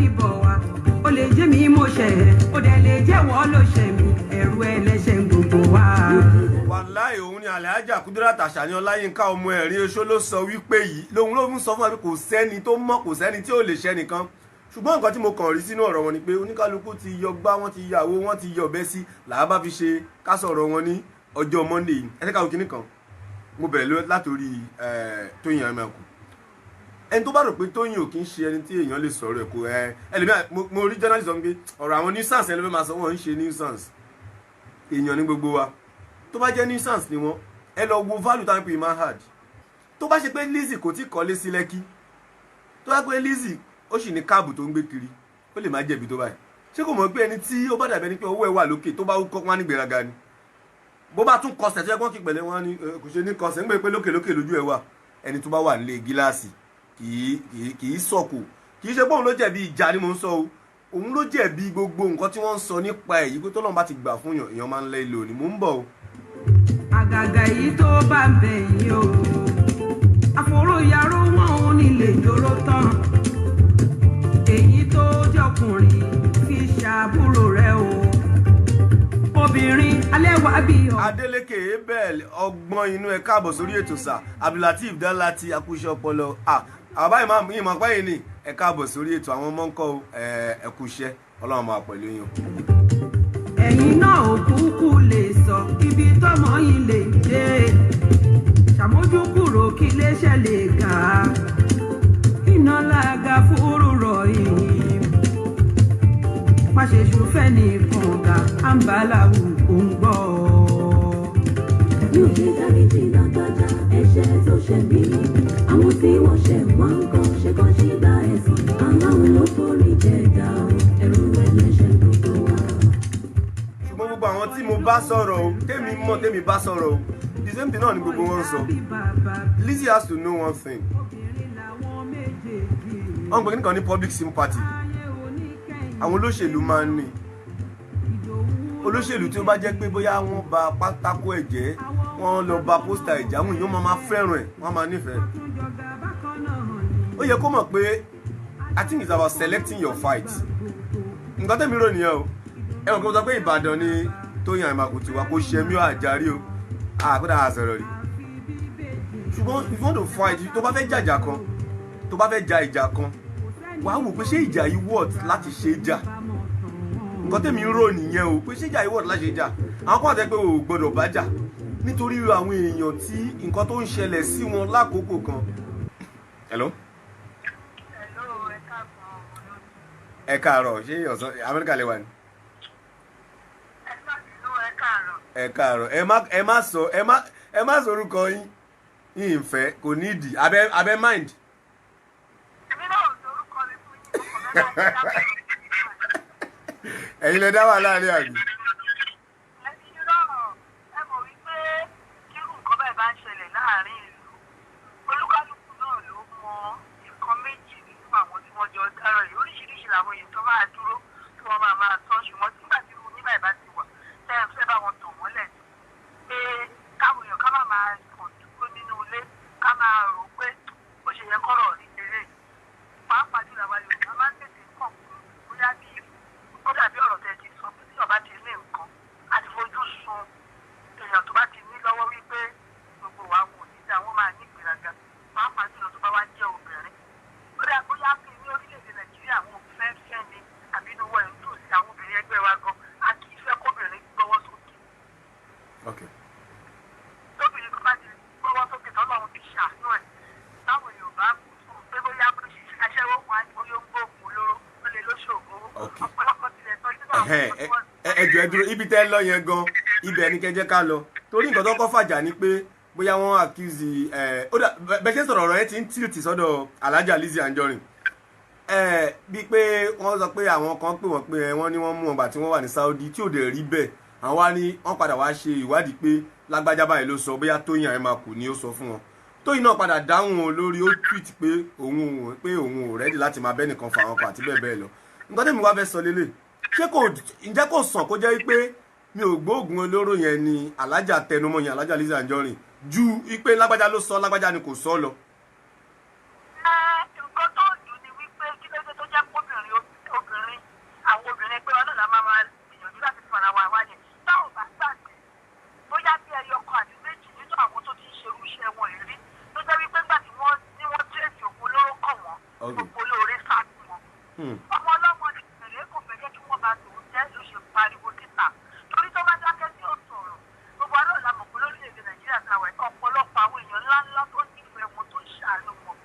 fi bọ̀ wá ó lè jẹ́ mi mo ṣẹ̀ ó dẹ̀ lè jẹ́wọ́ ló ṣẹ̀ mi ẹ̀rù ẹlẹ́ṣẹ̀ gbogbo wa. wàláì òun ni Alhaja Kudirat Asani Ọláyínká ọmọ ẹ̀rín oṣó ló sọ wípé yìí lòun ló ń sọ fún wa pé kò sẹ́ni tó mọ̀ kò sẹ́ni tí ò lè ṣẹ́ nìkan ṣùgbọ́n nǹkan tí mo kàn rí sínú ọ̀rọ̀ wọn ni pé oníkálukú ti yọ gbá wọn ti yàwó wọn ti yọ ọ̀bẹ sí làá bá fi ṣe kásọ̀rọ̀ wọn ní ọjọ́ Monday yìí ẹ tẹ́ka òkìní kan mo bẹ̀rẹ̀ látòrí Tóyìn Àmàkù ẹni tó bá rò pé Tóyìn ò kí ń ṣe ẹni tí èèyàn lè sọ̀rọ̀ ẹ̀kọ́ ẹlẹ́mìí mo rí journalist sọ pé ọ̀rọ̀ àwọn nuisance ẹlẹ́mìí máa sọ wọ́n ń ṣe nuisance èèyàn ní gbogbo wa tó bá jẹ́ nuisance ni wọ́n ẹ lọ wo value táwọn pè máa hard tó bá ṣe pé Lizzy kò tí kọ́lé sí Lẹ́kí tó bá pé Lizzy ó sì ní káàbù tó ń gbé kiri ó lè má jẹ̀bi tó báyìí ṣé kò mọ̀ pé ẹni tí ó bá dàbẹ́ ni pé owó ẹ̀ wà lókè tó bá kọ́ wọn ní gbéraga ni bó bá tún kọsẹ̀ tó yẹ kó kí pẹ̀lẹ́ wọn ni kò ṣe ní kọsẹ̀ ń gbé pé lókè lókè lójú ẹ̀ wà ẹni tó bá wà nílé gíláàsì kì í sọ̀kò kì í ṣe pé òun ló jẹ̀bi ìjà ni mò ń sọ o òun ló jẹ̀bi gbogbo nǹkan tí wọ́n ń sọ nípa ẹ̀ yìí pé tọ́lọ́run bá ti gbà fún yàn èèyàn máa ń lẹ́ ilé òní mò ń bọ̀ o. àgàgà yìí tó bá ń bẹ̀ yín o àforóyàrá wọn ò ní lè dúró tán èyí tó jọkùnrin fi ṣàbúrò rẹ o obìnrin alẹ́ wá bí ọ. Adeleke Abel ọgbọ́n inú ẹ káàbọ̀ sórí ètò sà Abdulateef Danlati akúṣe ọpọlọ àbá ìmọ̀ pẹ́yìn ni ẹ káàbọ̀ sórí ètò àwọn ọmọ ńkọ́ ẹkúṣẹ́ Ọlọ́run máa pẹ̀lú yín. ẹ̀yin náà ò kúkú lè sọ ibi tọ́mọ yìí lè dé ṣàmójúkúrò kí iléeṣẹ́ lè ga iná lága fúrú rọ̀ yìí má ṣe ṣùfẹ́ nìkan ga àǹbáláwù ò ń gbọ́. yóò ṣe dáríjì lágbájá ẹ̀ṣẹ̀ tó ṣẹ̀ mí àwọn tí wọ́n ṣẹ̀ wọ́n ń kọ́ ṣe kọ́ sí gba ẹ̀san aláwọn ló forí jẹ̀dá ẹ̀rù ẹlẹ́ṣẹ̀ gbogbo wa. ṣùgbọ́n gbogbo àwọn tí mo bá sọ̀rọ̀ o tèmi bá sọ̀rọ̀ o the same thing náà ni gbogbo wọn sọ Lizzy has to know one thing wọ́n gbé nìkan ní public sympathy àwọn olóṣèlú máa ń ní olóṣèlú tí ó bá jẹ́ pé bóyá wọ́n ba pátákó ẹ̀jẹ̀ wọ́n lọ ba pósítà ẹ̀jẹ̀ àwọn èèyàn máa fẹ́ràn ẹ̀ wọ́n máa nífẹ̀ẹ́ ó yẹ kó mọ̀ pé I think it's about selecting your fight nǹkan tẹ́mi rò nìyẹn o ẹ mọ̀ pé mo sọ pé Ìbàdàn ni Tóyìn Àmàkù ti wá kó ṣe mí ó àjárí o àkúdà àṣọrọ̀ rí ṣùgbọ́n if you want to fight tó bá fẹ́ jàjà kan tó bá fẹ́ ja ìjà kan wàá wò pé ṣé ìjà yìí worth láti ṣe jà nǹkan tẹ̀mí ń rò nìyẹn o pé ṣé ìjà yìí worth láti ṣe jà àwọn kan àti pé o gbọ́dọ̀ bá jà nítorí àwọn èèyàn tí nǹkan tó ń ṣẹlẹ̀ sí wọn lákòókò kan. hello. ẹ káàárọ̀ ṣé ọ̀sán Amẹ́ríkà lè wà ní. ẹ káàárọ̀ ẹ má sọ orúkọ yín ìfẹ́ kò ní ìdí abẹ́ mind. ẹ̀yin lè dá wà láàrin àbí. ẹ mọ̀ wípé kírun nǹkan báyìí bá ń ṣẹlẹ̀ láàrin ìlú olúkálùkù náà ló mọ nǹkan méjì nínú àwọn tí wọ́n jọ dárò yìí oríṣiríṣi làwọn èèyàn tó máa dúró tí wọ́n máa tọ́ ṣùgbọ́n nígbà tí irú ní báyìí bá ti wà tẹ́ ẹ fẹ́ bá wọn tàn mọ́lẹ̀ pé káwọn èèyàn ká máa kàn dúró nínú ilé ká máa rò pé ó ṣe yẹ kọ́rọ̀ rí eré pàápàá jùlọ àwọn Yorùbá máa ń tètè kàn bóyá bí ó dàbí ọ̀rọ̀ tẹ́ ti sọ pé tí ọba ti ní nǹkan a ti fojú sun èèyàn tó bá ti ní lọ́wọ́ wípé gbogbo wa wò níta wọ́n máa ní ìgbéraga pàápàá jùlọ tó bá wá jẹ́ obìnrin ó dà bóyá pé ní orílẹ̀-èdè Nàìjíríà àwọn òfin fẹ́ ni àbí inú wọ̀ ẹ̀ ń tò sí àwọn obìnrin ẹgbẹ́ wa gan a kì í fẹ́ kóbìnrin gbọ́wọ́ sókè. tóbìnrin kan bá ti gbọ́wọ́ sókè tọ́lọ́run ti ṣàánú ẹ̀ táwọn Yorùbá pé bóyá aṣẹ́wó wọn á ní gbóògùn olóró ó lè lóṣòògùn ọ̀pọ̀lọpọ̀ tilẹ̀ tọ́jú náà. ẹ dúró ibi tẹ́ lọ yẹn gan ibẹ̀ ni kẹjẹ́ ká lọ torí nǹkan tó kọ́ fàjà ni pé bóyá wọ́n accuse ó dà bẹ́ẹ̀ ṣe sọ̀rọ̀ ọ̀rọ̀ yẹn ti ń tilt sọ́dọ̀ Alhaja Lizzy Anjorin bíi pé wọ́n sọ pé àwọn kan pè wọ́n pé wọ́n ní wọ́n mú ọgbà tí wọ́n wà ní Saudi tí ò dẹ̀ rí bẹ́ẹ̀ àwọn wá ní wọ́n padà wá ṣe ìwádìí pé lágbájá báyìí ló sọ bóyá Tóyìn Àmàkù ni ó sọ fún wọn Tóyìn náà padà dáhùn lórí ó tweet pé òun ò rẹ́dì láti máa bẹ́ nìkan fa àwọn kan àti bẹ́ẹ̀ bẹ́ẹ̀ lọ nǹkan tẹ́mi wá fẹ́ sọ lélẹ̀ ǹjẹ́ kò sàn kó jẹ́ pé mi ò gbóògùn olóró yẹn ni Alhaja tẹnumọ́ yẹn Alhaja Lizzy Anjorin ju ipe lágbájá ló sọ lágbájá ni kò sọ lọ. nǹkan tó dùn ni wípé kí ló dé tó jẹ́ kóbìnrin gbogbo olóore sáà tí wọn. ọmọ ọlọ́mọ ní ìpínlẹ̀ kò fẹ́ jẹ́ kí wọ́n bá tòun jẹ́ ló ṣe pariwo níta torí tó bá dákẹ́ sí ọ̀sọ̀ ọ̀rọ̀ gbogbo alẹ́ ọ̀la mọ̀ pé lórílẹ̀‐èdè nàìjíríà táwa ẹ̀ ọ̀pọ̀lọpọ̀ àwọn èèyàn ńláńlá tó nífẹ̀ẹ́ wọn tó ṣàánú wọn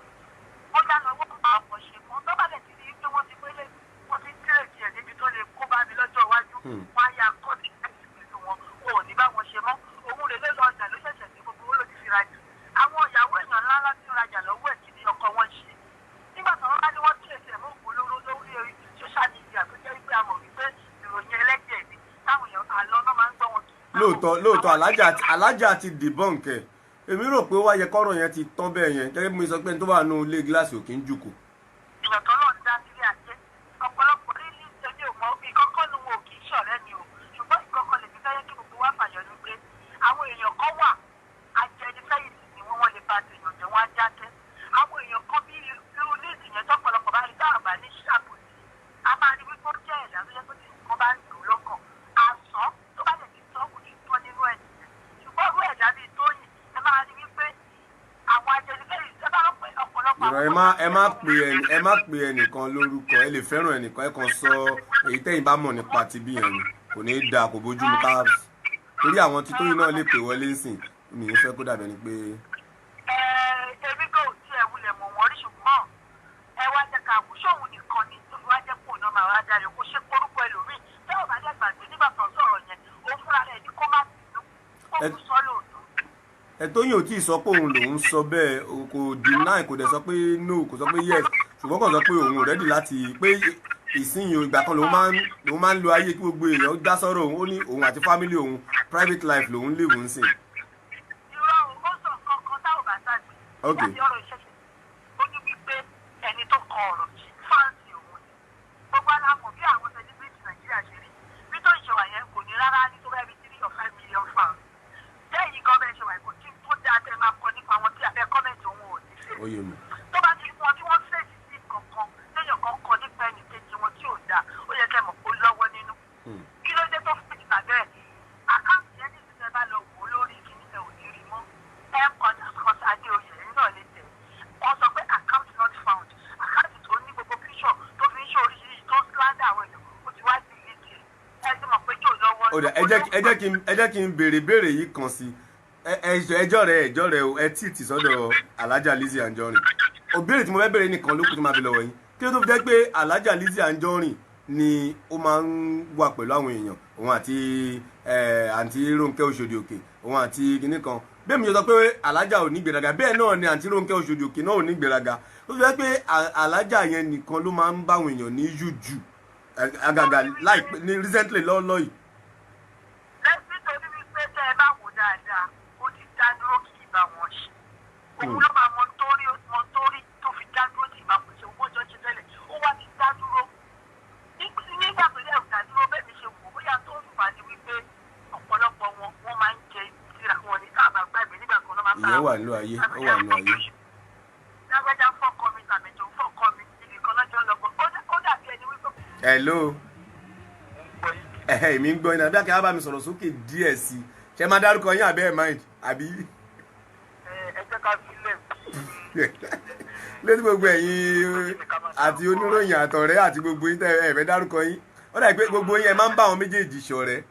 ó dáná owó kan máa pọ̀ ṣe mọ́ tó bá dẹ̀ ti rí pé wọ́n ti pélé wọ́n ti tírèkì ẹ̀ débi tó lè kó bá mi lọ́jọ́ iwájú wọ́n á yà kọ́ọ̀tì láti pẹ̀lú wọn ò ní bá wọn ṣe mọ́ òun lè lé lọ ọjà ló ṣẹ̀ṣẹ̀ ní gbogbo owó ló ti fi rajà àwọn ìyàwó èèyàn ńláńlá ti rajà lọ́wọ́ ẹ̀ kí ni ọkọ wọn ṣe nígbà tí wọ́n bá ní wọ́n tírèkì ẹ̀ mọ́ òpólóró lórí social media tó jẹ́ wípé a mọ̀ wípé ìròyìn ẹlẹ́jẹ̀ ni táwọn èèyàn àlọ́ náà máa ń gbọ́ wọn kì í lóòótọ́ alájà ti debunk ẹ̀ èmi rò pé ó wá yẹ kọ́rọ̀ yẹn ti tán bẹ́ẹ̀ yẹn gẹ́gẹ́ bí mo sọ pé tó wà nù ilé gíláàsì òkè ń jùkù. èèyàn tó lọ ń dá sílé ajé ọ̀pọ̀lọpọ̀ nílé ìtẹ́jú òmò ìkọ́kọ́ ni wọn ò kì í ṣọ̀rẹ́ ni o ṣùgbọ́n ìkọ́kọ́ lè fi fẹ́ yẹ kí gbogbo wa fàyọ ní pé àwọn èèyàn kan wà ajẹnifẹ́yìntì ni wọ́n lè bá tèèyàn jẹ́ wọ́n á jákẹ́ àwọn èèyàn kan bí irú ní ìsìnyẹn tọ́pọ̀lọpọ̀ bá rí dáhùn bá ní ṣàbòsí a máa rí wípé ó jẹ́ ẹ̀dá tó yẹ pé tí nǹkan bá ń lò lọ́kàn àsán tó bá lè ti tọ́ kò ní tọ́ nínú ẹ̀ ṣùgbọ́n irú ẹ̀dá bíi tóyìn ẹ máa rí wípé àwọn ajẹnifẹ́yìntì ẹ bá rọ pé ọ̀pọ̀lọpọ̀ ìrọ̀ ẹ má pe ẹnìkan lórúkọ ẹ lè fẹ́ràn ẹnìkan ẹ kàn sọ èyí tẹ́yìn bá mọ̀ nípa ti bí yẹn ni kò ní í da kò bójú mu ká torí àwọn tí tóyìn náà lè pè wọlé sìn mi ì fẹ́ kó dàbẹ̀ ni pé. èmi kò tiẹ̀ wulẹ̀ mọ̀ wọ́n rí ṣùgbọ́n ẹ wá jẹ́ ká wù sóhun nìkan ni tó fi wá jẹ́ pò náà máa wá jáde kó ṣe porúkọ ẹlòmíì tẹ́ ò bá dẹ́ gbàgbé nígbà tó ń sọ̀rọ̀ yẹn ó fúnra rẹ̀ ní kó má bínú kó kú sọ́ lóòótọ́. Tóyìn ò tí ì sọ pé òun lòun sọ bẹ́ẹ̀ kò deny kò dẹ̀ sọ pé no kò sọ pé yes ṣùgbọ́n kàn sọ pé òun ò rẹ́dì láti pé ìsinyìí ìgbà kan lòun máa ń lo ayé kí gbogbo èèyàn dá sọ́rọ̀ òun ó ní òun àti family òun private life lòun lè wọ́n sìn. irọ́ ó sọ kankan táwọn bá sáàgbé láti ọ̀rọ̀ ìṣẹ̀ṣẹ̀ ó ní wípé ẹni tó kọ ọ̀rọ̀ yìí fáǹsì òun ni gbogbo aláàmọ̀ bí àwọn celebrity nàìjíríà ṣe rí bí tó ìṣẹ̀wà yẹn kò ní rárá ní tó bẹ́ẹ̀ bí 3 or 5 million fans lẹ́yìn gọ́ọ̀mẹ̀ntì ṣẹ̀wà kò tí tó dáa tẹ́ máa kọ nípa wọn tí abẹ́ gọ́ọ̀mẹ̀ntì òun ò ní fẹ́ tó bá ti wọn tí wọ́n fèsì sí kankan lẹ́yìn kan kọ nípa ẹnì kejì wọn tí ò dáa ó yẹ kẹ́ mọ̀ kó lọ́wọ́ nínú kí ló dé tó fèsì tàbẹ́ àkáǹtì yẹn ní ìṣẹ́ bá lọ wò lórí ìkíní ẹ̀ ò ní rí mọ́ ẹ̀ kọjá kọjá adé oyè ẹ̀yìn náà lè tẹ̀ wọ́n sọ pé account not found àkáǹtì tó ní gbogbo píṣọ̀ tó fi ń ṣe oríṣiríṣi tó sláńdà àwọn èèyàn ó ti wá sí ìlú ẹ̀ ti mọ̀ pé jò lọ́wọ́. ó dà ẹ jẹ́ kí n béèrè yìí kan sí ẹjọ́ rẹ o ẹ tí ì sọ́dọ̀ alájà Lizzy Anjorin òbéèrè tí mo fẹ́ béèrè nìkan ló kù tí máa fi lọ́wọ́ yín kí ló tó fi jẹ́ pé alájà Lizzy Anjorin ni ó máa ń wà pẹ̀lú àwọn èèyàn òun àti àǹtí Rónkẹ́ Òṣòdì Òkè òun àti kinní kan bẹ́ẹ̀ mi yọ sọ pé alájà ò ní gbéraga bẹ́ẹ̀ náà ni àǹtí Rónkẹ́ Òṣòdì Òkè náà ò ní gbéraga ó fi jẹ́ pé alájà yẹn nìkan ló máa ń bá àwọn èèyàn ní yújù àgàgà láìpẹ́ ní recently lọ́ọ́lọ́ yìí. nítorí wípé tẹ́ ẹ bá wò dáadáa ó ti dá dúró kì í bá wọn ṣe òun ló máa mọ nítorí tó fi dá dúró kì í bá wọn ṣe owó ọjọ́ ṣe tẹ́lẹ̀ ó wá ti dá dúró nígbà tó yẹ dá dúró bẹ́ẹ̀ mi ṣe wò bóyá tó ń fà ní wípé ọ̀pọ̀lọpọ̀ wọn máa ń jẹ ìtura wọn ní káàbà gbàgbé nígbà kan ló máa ń bá ìyẹn wà nínú ayé ó wà nínú ayé. lágbájá fọ́kọ mi tàbẹ̀jọ fọ́kọ mi ibì kan lọ́jọ́ lọ́gbọ̀n ó dàbí ẹni wípé. hello èmi ń gbọ́ iná bí akẹ́kọ̀ọ́ bá mi sọ̀rọ̀ sókè díẹ̀ sí i ṣe máa dárúkọ yín àbẹ́ ẹ̀ mind àbí. ẹ jẹ́ ká sílẹ̀ lórí gbogbo ẹ̀yin àti oníròyìn àtọ̀rẹ́ àti gbogbo yín tẹ́ ẹ fẹ́ dárúkọ yín ó dàbí pé gbogbo yín ẹ máa ń bá àwọn méjèèjì ṣọ̀rẹ́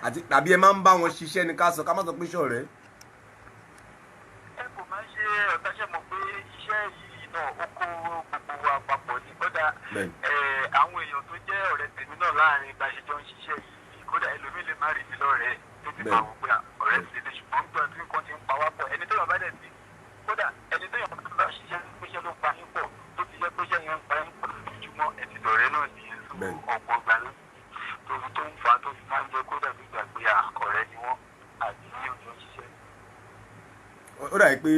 àti tàbí ẹ máa ń bá wọn ṣiṣẹ́ ní ká sọ ká má sọ pé ṣọ̀rẹ́. ẹ kò máa ń ṣe ọ̀tàṣẹ́ mọ̀ pé iṣẹ́ yìí náà ó kó gbogbo wa papọ̀ ní kódà àwọn èèyàn tó jẹ́ ọ̀rẹ́ tèmi náà láàrin ìgbà ṣe jọ ń ṣiṣẹ́ yìí kódà ẹlòmíì lè má rí mi lọ́rẹ̀ẹ́ tó ti máa wò pé ọ̀rẹ́ ti lè ṣùgbọ́n gbọ́n tí nǹkan ti ń pa wá pọ̀ ẹni tó yàn bá dẹ̀ sí kódà ẹni tó yàn bá ṣiṣẹ́ péṣẹ́ ló pa yín pọ̀ tó ti jẹ́ péṣẹ́ yẹn ń pa yín pọ̀ lójúmọ́ ẹ̀sìn lọ́rẹ́ náà nìyẹn ọ̀pọ̀ gbà tó ń fa tó fi máa ń jẹ́ kódà bí gbàgbé ọ̀rẹ́ ni wọ́n àti ní ọjọ́ ṣiṣẹ́. ó dà pé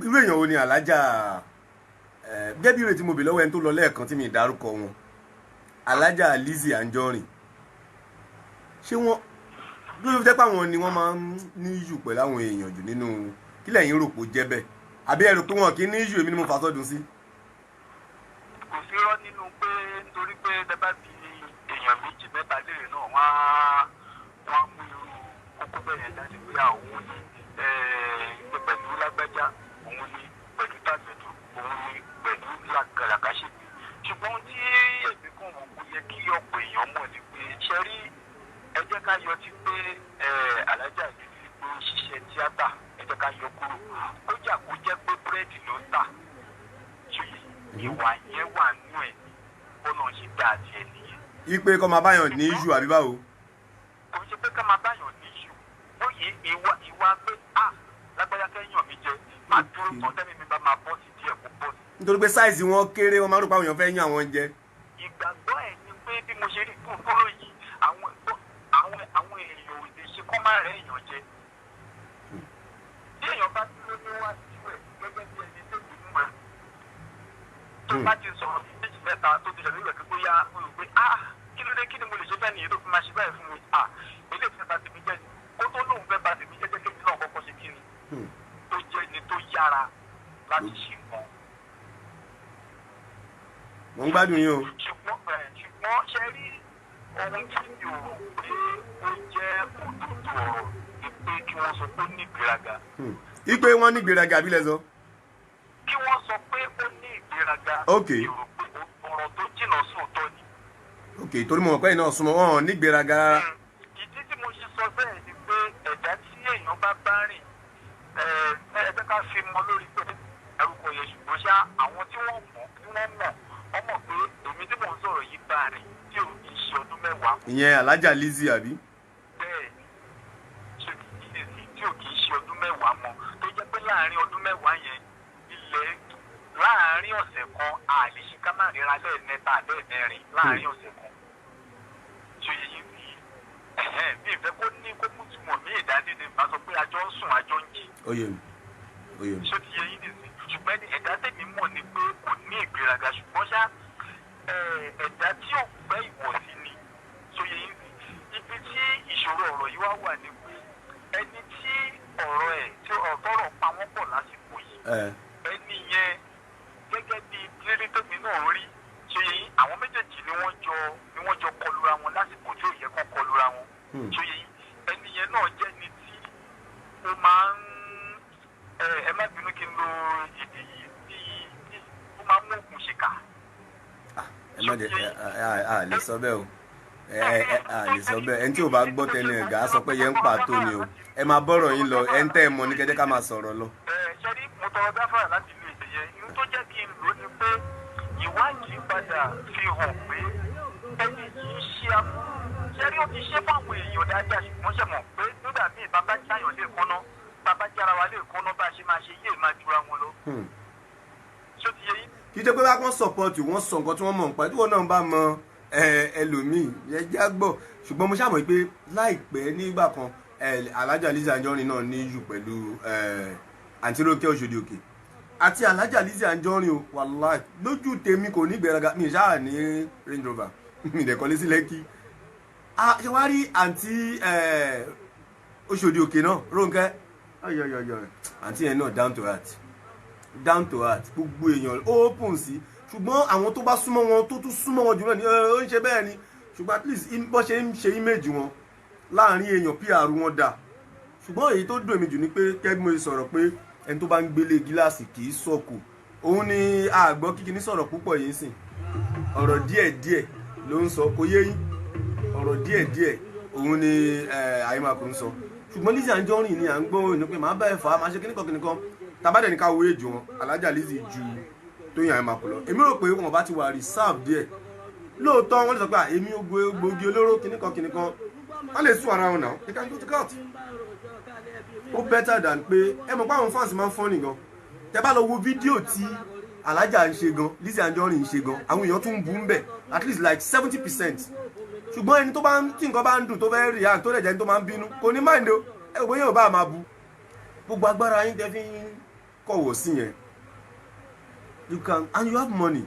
irú èèyàn wo ni alájà gẹ́gẹ́ bí ìrètí mo bè lọ́wọ́ ẹni tó lọ lẹ́ẹ̀kan tí mi dárúkọ wọn alájà Lizzy Anjorin ṣé wọ́n ló fi jẹ́ pé àwọn ni wọ́n máa ń ní ìyù pẹ̀lú àwọn èèyàn jù nínú kí lẹ́yìn rò pé ó jẹ́ bẹ́ẹ̀ àbí ẹ rò pé wọn kì í ní ìyù èmi ni mo fà sọ́dún sí. kò sí rọ́ nínú pé nítorí pé dábàá bí èèyàn méjì mẹ́ta léèrè náà wọ́n á mú irú kókó bẹ́ẹ̀ yẹn jáde pé àwọn ní pẹ̀lú lágbájá òun ní pẹ̀lú tá ìwà yẹn wà nínú ẹ̀ bọ́nà ṣe dá àti ẹ̀ nìyẹn. ipe kọ́ máa báyàn ní iṣu àbí báwo. kò ṣe pé ká máa báyàn ní iṣu bóyá ìwà pé lágbájá kẹ́yàn mi jẹ máa dúró tán tẹ́mi mi bá máa bọ́ sí díẹ̀ kó bọ́ sí. nítorí pé sáìsì wọn kéré wọn máa rò pé àwọn èèyàn fẹ́ yàn àwọn jẹ. ìgbàgbọ́ ẹ̀ ni pé bí mo ṣe rí kúrò yìí àwọn èèyàn ò lè ṣe kọ́ máa rẹ̀ èèyàn jẹ. tí èèyàn bá dúró níwájú ẹ̀ gẹ́gẹ́ bí ẹni tó ti mú ẹ̀ tó bá ti sọ̀rọ̀ sí méjì mẹ́ta tó ti ṣẹlẹ̀ ìwẹ̀ pé bóyá mo rò pé kí ló dé kí ni mo lè ṣe bẹ́ẹ̀ nìyẹn tó fi máa ṣe báyìí fún mi ilé ìfẹ́ bá tèmi jẹ́ kó tó lóun fẹ́ bá tèmi jẹ́ jẹ́ náà kọ́kọ́ ṣe kí ni tó jẹ́ ni tó yára láti ṣe nǹkan. mo ń gbádùn yín o. ṣùgbọ́n ṣe rí ohun tí mi ò rò pé ó jẹ́ òdodo ọ̀rọ̀ ni pé kí wọ́n sọ pé ó ní ìgbéraga. ipe wọn ní ìgbéraga àbí lẹ sọ. kí wọ́n sọ pé ó ní ìgbéraga. ok mi ò rò pé ọ̀rọ̀ tó jìnnà sóòótọ́ ni. ok torí mo mọ̀ pé iná súnmọ́ wọn ní ìgbéraga rárá. ìdí tí mo ṣe sọ bẹ́ẹ̀ ni pé ẹ̀dá tí èèyàn bá bá rìn ẹgbẹ́ ká fi mọ lórí pé ẹrùkọ yẹn ṣùgbọ́n ṣá àwọn tí wọ́n mọ̀ ọmọ pé èmi tí mò ń sọ̀rọ̀ yìí bá rìn tí ò kì í ṣe ọdún mẹ́wàá. ìyẹn alájà Lizzy àbí. bẹ́ẹ̀ tí ò kì í ṣe ọdún mẹ́wàá mọ́ tó jẹ́ pé láàárín ọdún mẹ́wàá yẹn láàárín ọ̀sẹ̀ kan àlèṣe ká má ríra lẹ́ẹ̀mẹ́ta lẹ́ẹ̀mẹ́rin láàárín ọ̀sẹ̀ kan. ṣe yìí bí ìfẹ́ kó ní kó mú túmọ̀ mí ìdádé ni bá sọ pé àjọ ń sùn àjọ ń jí. oyè mi. ṣé ti yẹ yín nìsín ṣùgbọ́n ẹ̀dá tèmi mọ̀ ni pé kò ní ìgbéraga ṣùgbọ́n ṣá ẹ̀dá tí ò fẹ́ ìwọ̀sí ni ṣó yẹ yín sí ibi tí ìṣòro ọ̀rọ̀ yìí wá wà ní pé ẹni tí ọ̀rọ̀ ẹ̀ tí ọ̀tọ̀rọ̀ pa wọ́n pọ̀ lásìkò yìí ẹni yẹn gẹ́gẹ́ bí lérí tèmi náà rí ṣó yẹ yín àwọn méjèèjì ni wọ́n jọ kọlura wọn lásìkò tí ò yẹ kó kọlura wọn ṣó yẹ yín ẹni yẹn náà jẹ́ ni tí ó máa ń ẹ má bínú kí n lo èdè yìí tí ó máa mú òkun ṣe kà. ẹ má jẹ a lè sọ bẹ́ẹ̀ o a lè sọ bẹ́ẹ̀ ẹni tí ò bá gbọ́ tẹnu ẹ̀ gà á sọ pé yẹn ń pàtó ni o ẹ máa bọ́rọ̀ yín lọ ẹ ń tẹ́ ẹ mọ ní kẹ́jẹ́ ká máa sọ̀rọ̀ lọ. ṣe rí mo tọrọ gáfárà láti lo èdè yẹn inú tó jẹ́ kí n lò ní pé ìwádìí padà fi hàn pé ẹni yìí ṣe àbúrò ṣe rí ó ti ṣe fáwọn èèyàn dáadáa ṣùgbọ́n ṣe mọ̀ pé nígbà míì bàbá jáyọ̀ lè kọ́ná bàbá jára wa lè kọ́ná bá a ṣe máa ṣe yé máa jura wọn lọ. ṣó ti yẹ yín. kì í ṣe pé bá wọn sọpọ́ọ̀tì wọn sọ nǹkan tí wọ́n mọ̀ nípa tí wọ́n náà bá mọ ẹlòmíì yẹn já gbọ́ ṣùgbọ́n mo ṣàmọ̀ pé láìpẹ́ nígbà kan alájà Lizzy Anjorin náà ní jù pẹ̀lú àǹtí Rónkẹ́ Òṣòdì Òkè àti alájà Lizzy Anjorin o wàláì lójú tèmi kò ní ìgbéraga mi ṣáà ní Range Rover mi ìdẹ̀kọ́lé sí Lẹ́kì ṣe wá rí àǹtí Òṣòdì Òkè náà Rónkẹ́ àǹtí yẹn náà down to earth gbogbo èèyàn open sí ṣùgbọ́n àwọn tó bá súnmọ́ wọn tó tún súnmọ́ wọn jùlọ ní ó ń ṣe bẹ́ẹ̀ ni ṣùgbọ́n at least bó ṣe ń ṣe image wọn láàrin èèyàn PR wọn dà ṣùgbọ́n èyí tó dùn èmi jù ni pé kẹ́gbọ́n sọ̀rọ̀ pé ẹni tó bá ń gbélé gíláàsì kì í sọ̀kò òun ni àgbọ̀ kíkiní sọ̀rọ̀ púpọ̀ yìí sìn ọ̀rọ̀ díẹ̀díẹ̀ ló ń sọ kò yé yín ọ̀rọ̀ díẹ̀díẹ̀ òun ni àyèmàkù ń sọ ṣùgbọ́n Lizzy Anjorin ni à ń gbọ́ òní pé màá bá ẹ̀ fà á máa ṣe kíníkan tabadẹ̀ ní ká wo èjì wọn alájà Lizzy ju Tóyìn Àyèmàkù lọ èmi rò pé wọn bá ti wà reserve díẹ̀ lóòótọ́ wọ́n lè sọ pé èmi gbòógì olóró kíníkan wọ́n lè sún ara wọn náà they can go to court ó better than pé ẹ mọ̀ pé àwọn fans máa ń fọ́ nìgan tẹ bá lọ wo fídíò tí alájà ń ṣe gan Lizzy Anjorin ń ṣe gan àwọn èèyàn tún ń bú ń bẹ̀ at least like 70% ṣùgbọ́n ẹni tó bá ń tí nǹkan bá ń dùn tó fẹ́ react tó dẹ̀ jẹ́ ẹni tó máa ń bínú kò ní mind o ẹ wò yóò bá máa bu gbogbo agbára yín tẹ́ fi ń kọ̀wọ̀ sí yẹn you can and you have money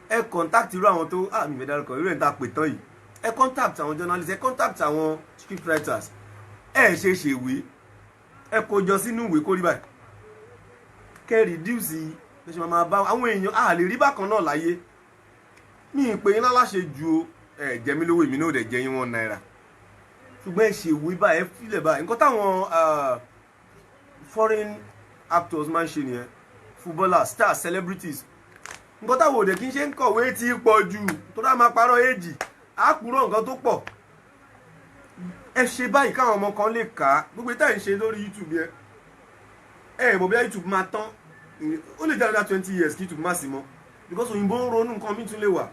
ẹ contact irú àwọn tó mi fẹ́ dárúkọ irú ẹ̀ ń ta pè tán yìí ẹ contact àwọn journalists ẹ contact àwọn script writers ẹ ṣe ṣèwé ẹ kó jọ sínú ìwé kórìí báyìí kẹ́ reduce ẹ ṣe máa bá àwọn èèyàn lè rí bákan náà láyé mi ì pè yín láláṣẹ ju ẹ jẹ mí lówó èmi náà dẹ̀ jẹ yín £1 ṣùgbọ́n ẹ ṣèwé báyìí ẹ fílẹ̀ báyìí nǹkan táwọn foreign actors máa ń ṣe nìyẹn footballers stars celebrities nǹkan táwọn òde kì í ṣe ń kọ̀wé tí pọ̀ jù tó dá máa parọ́ èjì á kúrò nǹkan tó pọ̀ ẹ ṣe báyìí káwọn ọmọ kan lè kà á gbogbo táyì ń ṣe lórí YouTube yẹn mọ̀ bí YouTube máa tán ó lè dáadáa 20 years kí YouTube má sí mọ́ because òyìnbó ń ronú nǹkan mi tún lè wà.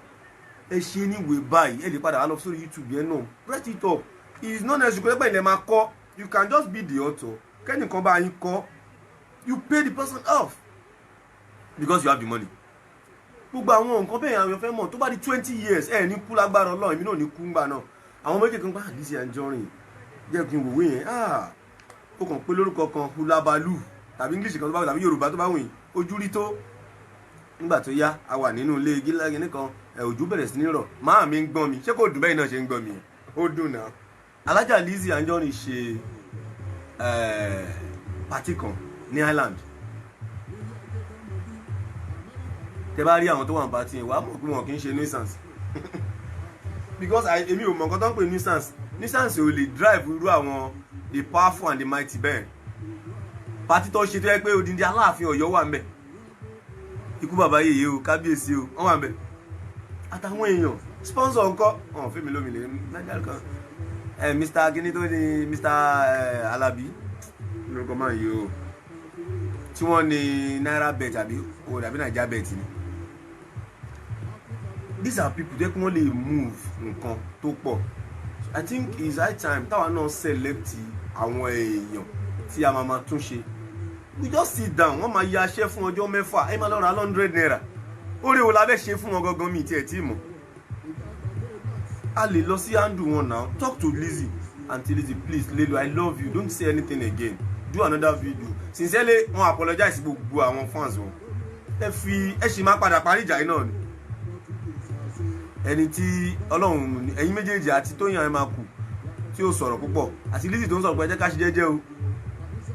Ẹ ṣe níwèé báyìí ẹ lè padà wá lọ sórí YouTube yẹn náà write it up. It's not necessary pé ilẹ̀ máa kọ́, you can just be the author. Kẹ́nìkan bá yín kọ́, you pay the person off because you have the money. Gbogbo àwọn nǹkan bẹ́ẹ̀ àwọn fẹ́ mọ̀ tó bá di 20 years ẹ̀ ní kú lágbára Ọlọ́run, èmi náà ní kú ńgbà náà. Àwọn méjì kan gbá Lizzy Anjorin jẹ́ kí n wòwe yẹn ó kàn pé lórúkọ kan hulabalu tàbí English kan tó bá wù tàbí Yorùbá tó bá wù yín ojú rí tó. Nígbà tó yá a wà nínú ilé gíláàgì nìkan òjò bẹ̀rẹ̀ sí ní rọ̀ máa mi ń gbọ́n mi ṣé kò dùn bẹ́ẹ̀ náà ṣe ń gbọ́n mi ó dùn náà. Alájà Lizzy Anjorin ṣe pàtí kan ní Island. Tẹ bá rí àwọn tó wà ní pàtí yẹn wàá mọ̀ pé wọn kì í ṣe nuisance because èmi ò mọ̀ nǹkan tó ń pè nuisance ò lè drive irú àwọn the powerful and the mighty bẹ́ẹ̀. Pàtí tó ṣe tó yẹ pé odindi Aláàfin Ọ̀yọ́ wà ńbẹ̀, ikú bàbá yèyé o kábíyèsí o wọ́n wà ńbẹ̀ àtàwọn èèyàn sponsor ńkọ́ ọ̀hún fẹ́mi lómìnira nàìjíríà kan Mr. Gini tó ní Mr. Alabi lórúkọ máa yìí o tí wọ́n ní Naira Bet àbí o dàbí Naija Bet ni. These are people tó yẹ kí wọ́n lè move nǹkan tó pọ̀. I think it's high time táwa náà select àwọn èèyàn tí a máa tún ṣe. We just sit down wọ́n máa ya aṣẹ́ fún ọjọ́ mẹ́fà ẹ máa lọ ra 100 naira orí wo la fẹ́ ṣe fún wọn gangan mi tiẹ̀ tí mọ̀. A lè lọ sí handle wọn now talk to Lizzy Aunty Lizzy please Lelo I love you don't say anything again do another video sincerely wọn apologize gbogbo àwọn fans wọn ẹ ṣì máa padà parí ìjà yìí náà ni ẹni tí Ọlọ́run ẹ̀yin méjèèjì àti Tóyìn ẹ máa kù tí ó sọ̀rọ̀ púpọ̀ àti Lizzy tó ń sọ̀rọ̀ pé ẹ jẹ́ ká ṣe jẹ́jẹ́ o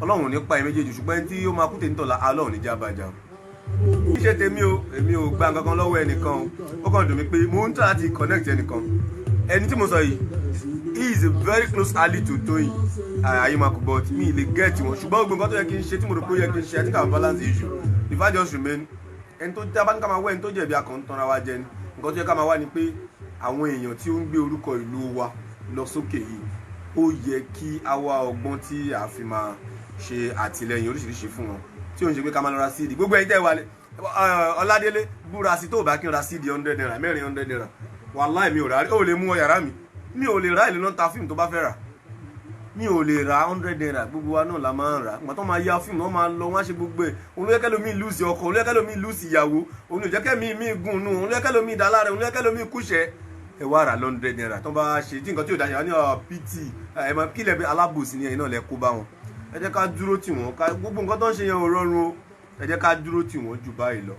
Ọlọ́run ní pa ẹ méjèèjì ṣùgbọ́n ẹni tí ó máa kú tèntọ́lá Ọlọ́run ní jábàjá o ṣe tèmi o èmi ò gba nǹkan kan lọ́wọ́ ẹnìkan ó kàn dùn mí pé mo ń try láti connect ẹnìkan ẹni tí mo sọ yìí he is a very close ally to Tóyìn Ayémakù but mi lè get wọn ṣùgbọ́n gbogbo nǹkan tó yẹ kí n ṣe tí mo rò pé ó yẹ kí n ṣe I think I balance the issue if I just remain ẹni tó tẹ́ bá ní ká máa wá ẹni tó jẹ̀bi akọ̀ǹtanra wa jẹ ni nǹkan tó yẹ ká máa wá ni pé àwọn èèyàn tí ó ń gbé orúkọ ìlú wa lọ sókè yìí ó yẹ kí a wá ọgbọ́n tí a fi máa ṣe àtìlẹyìn oríṣiríṣi fún wọn tí ó ń ṣe pé ká máa lọ ra síìdì gbogbo ẹ̀yin tẹ́ wà Ọládélé búra sí tó bá kí n ra síìdì 100 naira 400 naira wàláì mi ò rà ó lè mú ọ yàrá mi ò lè ra ìlú náà ta fíìmù tó bá fẹ́ rà mi ò lè ra 100 naira gbogbo wa náà la máa ń rà ìgbà tó máa ya fíìmù wọn máa lọ wọn á ṣe gbogbo ẹ̀ òun ló yẹ kẹ́lómi lùsì ọkọ òun ló yẹ kẹ́lómi lùsì ìyàwó òun ló yẹ kẹ́mi gùn nù òun ló yẹ kẹ́lómi ìdálára òun ló yẹ kẹ́lómi kúṣẹ́ ẹ wá rà 100 naira tó bá ṣe tí nǹkan tí ò dáṣe wá ní pt ẹ máa kílẹ̀ bí alábòsí ni ẹ̀yin náà lẹ kó bá wọn ẹ jẹ́ ká dúró tì wọ́n ká gbogbo nǹkan tó ń ṣe yẹn ò rọrùn o ẹ jẹ́ ká dúró tì wọ́n jù báyìí lọ.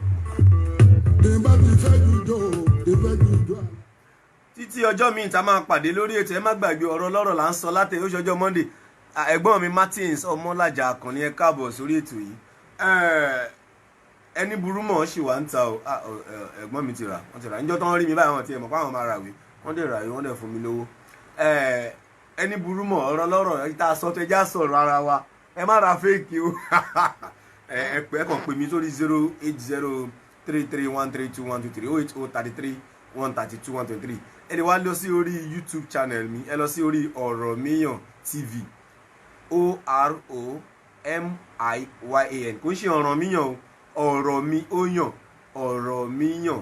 títí ọjọ́ míì tá máa pàdé lórí ètò ẹ má gbàgbé ọ̀rọ̀ lọ́rọ̀ là ń sọ látẹ̀ oṣù ọjọ́ Monday ẹ̀gbọ́n mi Martins Ọmọlájà Àkànní ẹ káàbọ̀ sórí ètò yìí ẹni burú mọ̀ ọ́ sì wá ń ta o ẹ̀gbọ́n mi ti rà wọ́n ti rà níjọ́ tó ń rí mi báyìí wọ́n ti mọ̀ fáwọn máa ràwé wọ́n dẹ̀ ràwé wọ́n dẹ̀ fún mi lówó ẹni burú mọ̀ ọ̀rọ̀ lọ́rọ̀ tá a sọ tó ẹjá sọ̀rọ̀ ara wa ẹ má ra fake o ẹ kàn pè mí sórí 08033132123 08033132123 ẹ lè wá lọ sí orí YouTube channel mi ẹ lọ sí orí Ọ̀rọ̀míyàn TV OROMIYAN kò ń ṣe Ọ̀rànmíyàn o ọ̀rọ̀ mi ó yàn Ọ̀rọ̀míyàn.